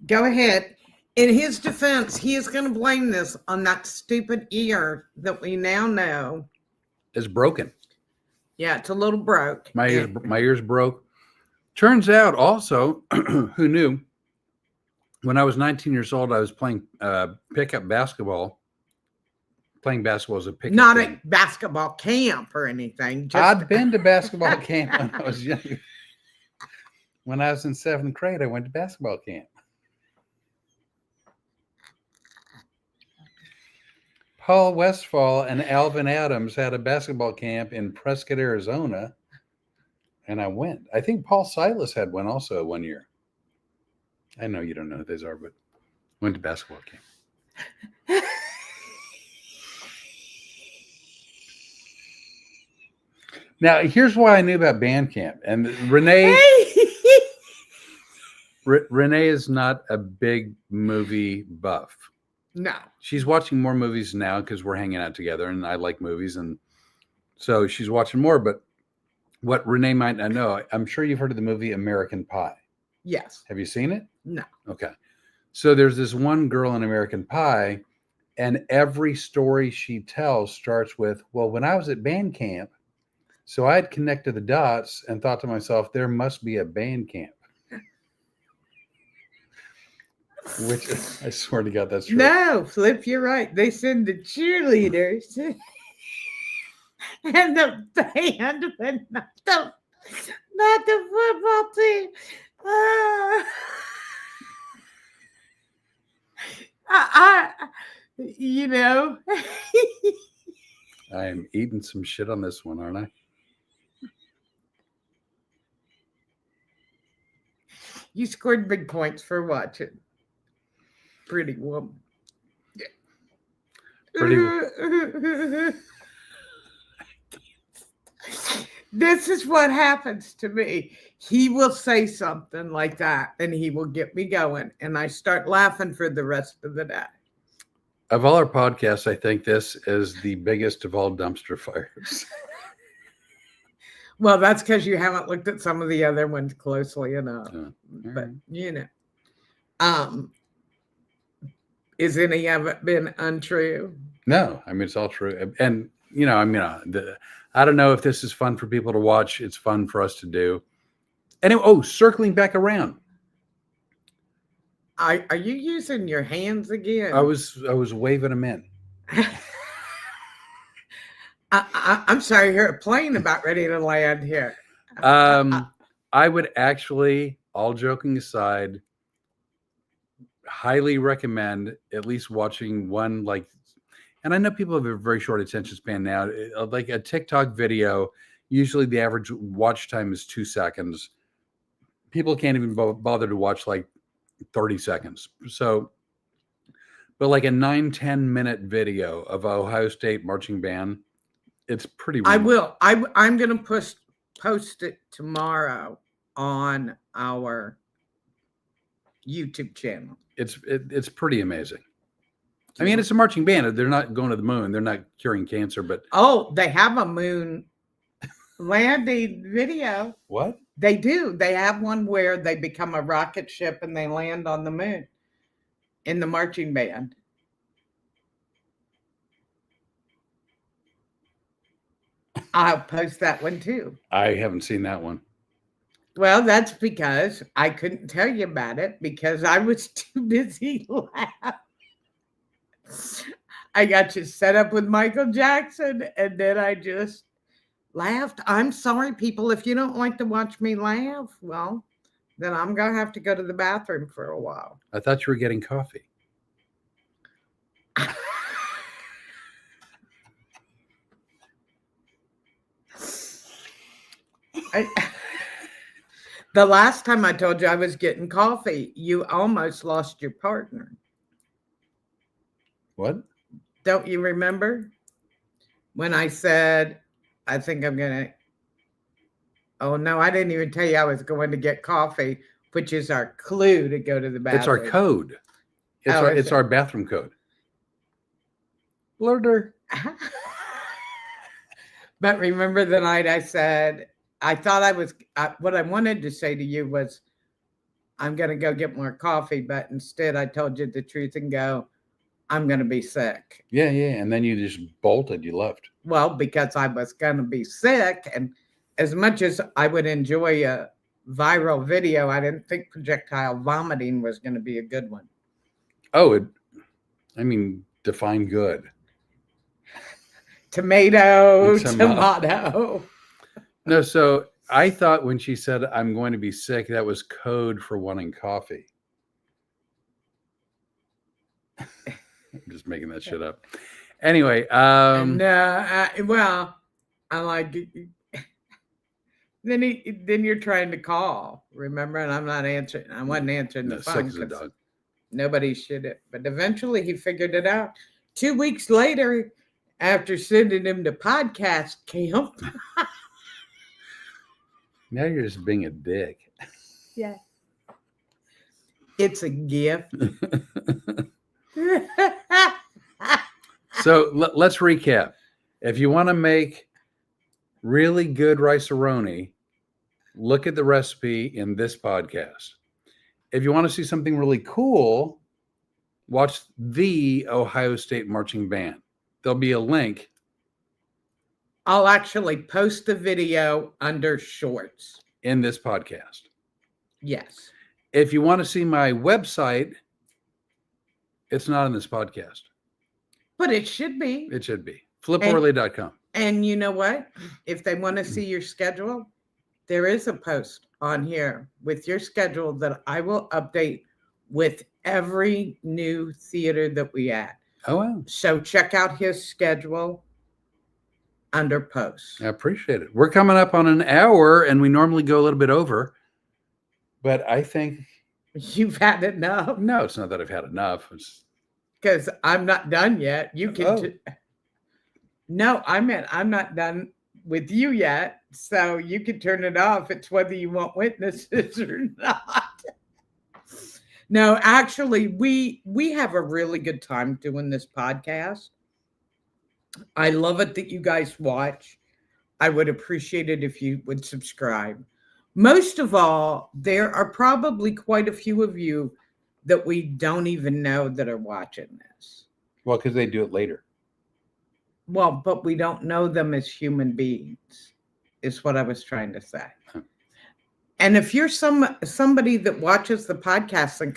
S2: Go ahead. In his defense, he is going to blame this on that stupid ear that we now know
S1: is broken.
S2: Yeah, it's a little broke.
S1: My ear's broke. Turns out also, who knew? When I was 19 years old, I was playing pickup basketball. Playing basketball as a pickup
S2: Not
S1: game.
S2: at basketball camp or anything.
S1: I'd been to basketball camp when I was young. When I was in 7th grade, I went to basketball camp. Paul Westphal and Alvin Adams had a basketball camp in Prescott, Arizona, and I went. I think Paul Silas had one also one year. I know you don't know who those are, but went to basketball camp. Now, here's why I knew about band camp. And Rene is not a big movie buff.
S2: No.
S1: She's watching more movies now because we're hanging out together and I like movies. And so she's watching more. But what Rene might not know, I'm sure you've heard of the movie American Pie.
S2: Yes.
S1: Have you seen it?
S2: No.
S1: Okay. So there's this one girl in American Pie, and every story she tells starts with, well, when I was at band camp, so I had connected the dots and thought to myself, there must be a band camp. Which I swear to God, that's true.
S2: No, Flip, you're right. They send the cheerleaders and the band, but not the football team. You know.
S1: I am eating some shit on this one, aren't I?
S2: You scored big points for watching Pretty Woman. Yeah.
S1: Pretty.
S2: This is what happens to me. He will say something like that, and he will get me going, and I start laughing for the rest of the day.
S1: Of all our podcasts, I think this is the biggest of all dumpster fires.
S2: Well, that's because you haven't looked at some of the other ones closely enough. But, you know. Is any of it been untrue?
S1: No, I mean, it's all true. And, you know, I mean, I don't know if this is fun for people to watch. It's fun for us to do. Anyway, circling back around.
S2: Are you using your hands again?
S1: I was waving them in.
S2: I'm sorry, you're a plane about ready to land here.
S1: I would actually, all joking aside, highly recommend at least watching one, like, and I know people have a very short attention span now, like a TikTok video. Usually the average watch time is 2 seconds. People can't even bother to watch like 30 seconds. So, but like a 9-10 minute video of Ohio State marching band, it's pretty.
S2: I will. I'm going to post it tomorrow on our YouTube channel.
S1: It's pretty amazing. I mean, it's a marching band. They're not going to the moon. They're not curing cancer, but
S2: they have a moon landing video.
S1: What?
S2: They do. They have one where they become a rocket ship and they land on the moon in the marching band. I'll post that one too.
S1: I haven't seen that one.
S2: Well, that's because I couldn't tell you about it because I was too busy laughing. I got you set up with Michael Jackson and then I just laughed. I'm sorry, people. If you don't like to watch me laugh, well, then I'm going to have to go to the bathroom for a while.
S1: I thought you were getting coffee.
S2: The last time I told you I was getting coffee, you almost lost your partner.
S1: What?
S2: Don't you remember? When I said, I think I'm going to, oh no, I didn't even tell you I was going to get coffee, which is our clue to go to the bathroom.
S1: It's our code. It's our bathroom code. Blutter.
S2: But remember the night I said, I thought what I wanted to say to you was, I'm going to go get more coffee. But instead I told you the truth and go, I'm going to be sick.
S1: Yeah. And then you just bolted. You left.
S2: Well, because I was going to be sick. And as much as I would enjoy a viral video, I didn't think projectile vomiting was going to be a good one.
S1: Oh, define good.
S2: Tomato.
S1: No, so I thought when she said, I'm going to be sick, that was code for wanting coffee. I'm just making that shit up. Anyway.
S2: Well, I like it. Then you're trying to call, remember? And I'm not answering. I wasn't answering the phone.
S1: Sick as a dog.
S2: Nobody should have. But eventually he figured it out. 2 weeks later, after sending him to podcast camp.
S1: Now you're just being a dick.
S2: Yeah. It's a gift.
S1: So let's recap. If you want to make really good rice-a-roni, look at the recipe in this podcast. If you want to see something really cool, watch the Ohio State Marching Band. There'll be a link.
S2: I'll actually post the video under shorts.
S1: In this podcast.
S2: Yes.
S1: If you want to see my website, it's not in this podcast.
S2: But it should be.
S1: It should be. Flipworley.com.
S2: And you know what? If they want to see your schedule, there is a post on here with your schedule that I will update with every new theater that we add.
S1: Oh, wow.
S2: So check out his schedule under posts.
S1: I appreciate it. We're coming up on an hour and we normally go a little bit over, but I think
S2: you've had enough.
S1: No, it's not that I've had enough.
S2: Because I'm not done yet. You can. No, I meant I'm not done with you yet. So you can turn it off. It's whether you want witnesses or not. No, actually, we have a really good time doing this podcast. I love it that you guys watch. I would appreciate it if you would subscribe. Most of all, there are probably quite a few of you that we don't even know that are watching this.
S1: Well, because they do it later.
S2: Well, but we don't know them as human beings, is what I was trying to say. Huh. And if you're somebody that watches the podcast and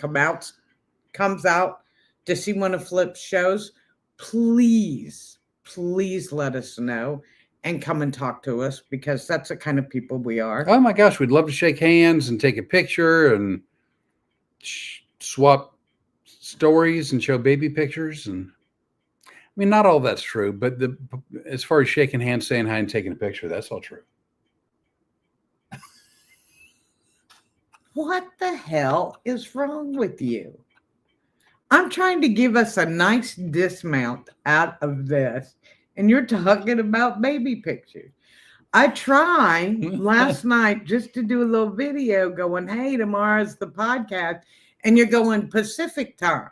S2: comes out to see one of Flip's shows, please let us know and come and talk to us, because that's the kind of people we are.
S1: Oh my gosh, we'd love to shake hands and take a picture and swap stories and show baby pictures. And I mean, not all that's true, but as far as shaking hands, saying hi, and taking a picture, that's all true.
S2: What the hell is wrong with you? I'm trying to give us a nice dismount out of this, and you're talking about baby pictures. I tried last night just to do a little video going, hey, tomorrow's the podcast, and you're going Pacific time.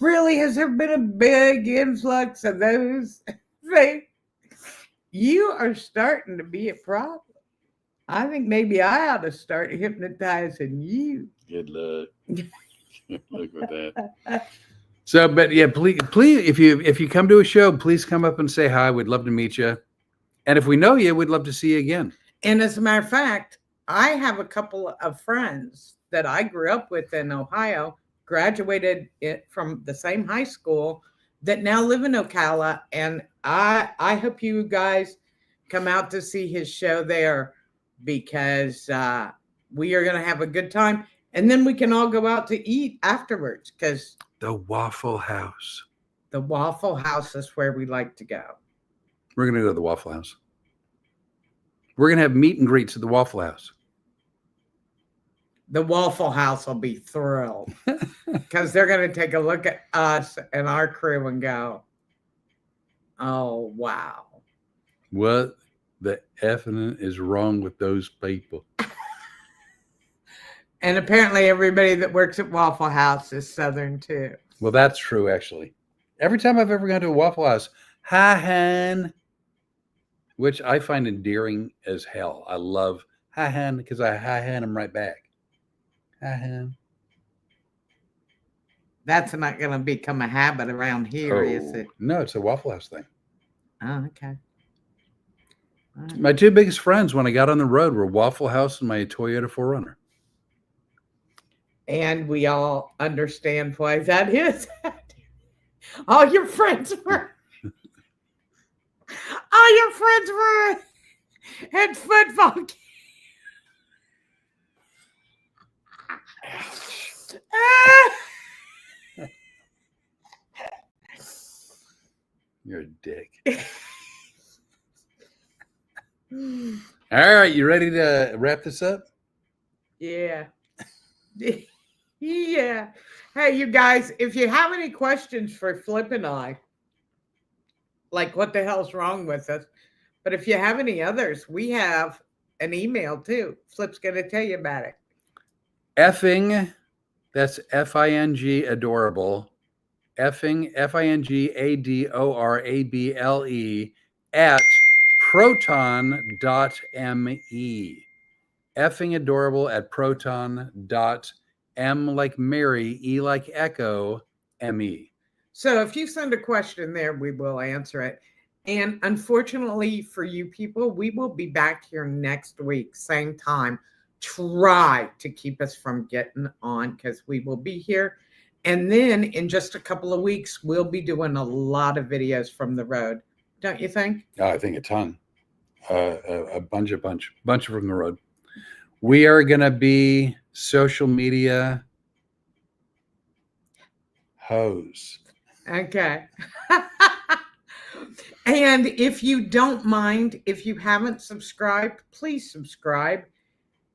S2: Really, has there been a big influx of those things? You are starting to be a problem. I think maybe I ought to start hypnotizing you.
S1: Good luck. Look with that. So, but yeah, please, if you come to a show, please come up and say hi. We'd love to meet you. And if we know you, we'd love to see you again.
S2: And as a matter of fact, I have a couple of friends that I grew up with in Ohio, graduated from the same high school, that now live in Ocala. And I hope you guys come out to see his show there, because we are going to have a good time. And then we can all go out to eat afterwards, because
S1: the Waffle House.
S2: The Waffle House is where we like to go.
S1: We're going to go to the Waffle House. We're going to have meet and greets at the Waffle House.
S2: The Waffle House will be thrilled, because they're going to take a look at us and our crew and go, oh, wow.
S1: What the effing is wrong with those people?
S2: And apparently everybody that works at Waffle House is Southern too.
S1: Well, that's true, actually. Every time I've ever gone to a Waffle House, hi, Han, which I find endearing as hell. I love hi, Han, because I hi, Han them right back. Hi, Han.
S2: That's not going to become a habit around here, is it?
S1: No, it's a Waffle House thing.
S2: Oh, okay.
S1: Right. My two biggest friends when I got on the road were Waffle House and my Toyota 4Runner.
S2: And we all understand why that is. All your friends were at football games.
S1: You're a dick. All right, you ready to wrap this up?
S2: Yeah. Yeah. Hey, you guys, if you have any questions for Flip and I, like what the hell's wrong with us, but if you have any others, we have an email too. Flip's going to tell you about it.
S1: Effing, that's F-I-N-G, adorable. Effing, F-I-N-G-A-D-O-R-A-B-L-E at proton.me. Effing adorable at proton.m like Mary, E like Echo, M-E.
S2: So if you send a question there, we will answer it. And unfortunately for you people, we will be back here next week, same time. Try to keep us from getting on, because we will be here. And then in just a couple of weeks, we'll be doing a lot of videos from the road. Don't you think?
S1: I think a ton. A bunch from the road. We are going to be social media hoes.
S2: Okay. And if you don't mind, if you haven't subscribed, please subscribe.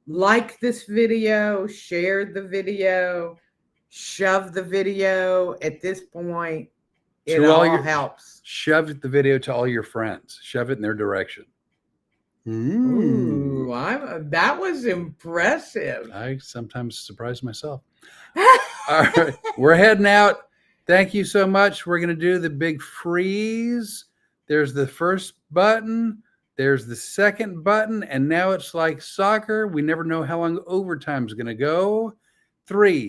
S2: Like this video, share the video, shove the video. At this point, it all helps.
S1: Shove the video to all your friends. Shove it in their direction.
S2: Ooh, that was impressive.
S1: I sometimes surprise myself. All right, we're heading out. Thank you so much. We're going to do the big freeze. There's the first button. There's the second button. And now it's like soccer. We never know how long overtime is going to go. 3,